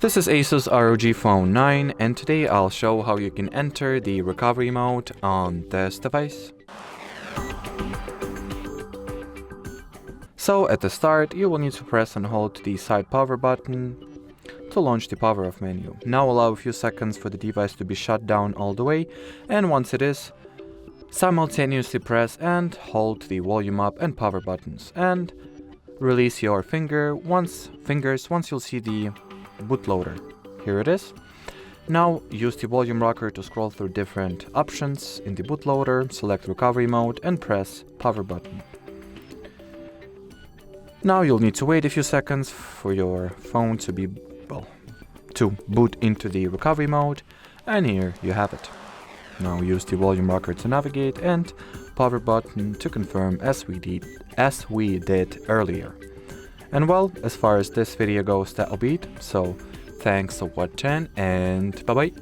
This is ASUS ROG Phone 9, and today I'll show how you can enter the recovery mode on this device. So at the start, you will need to press and hold the side power button to launch the power off menu. Now allow a few seconds for the device to be shut down all the way, and once it is, simultaneously press and hold the volume up and power buttons, and release your fingers once you'll see the bootloader. Here it is. Now use the volume rocker to scroll through different options in the bootloader, select recovery mode and press power button. Now you'll need to wait a few seconds for your phone to boot into the recovery mode, and here you have it. Now use the volume rocker to navigate and power button to confirm as we did earlier. And well, as far as this video goes, that'll be it. So thanks for watching and bye bye.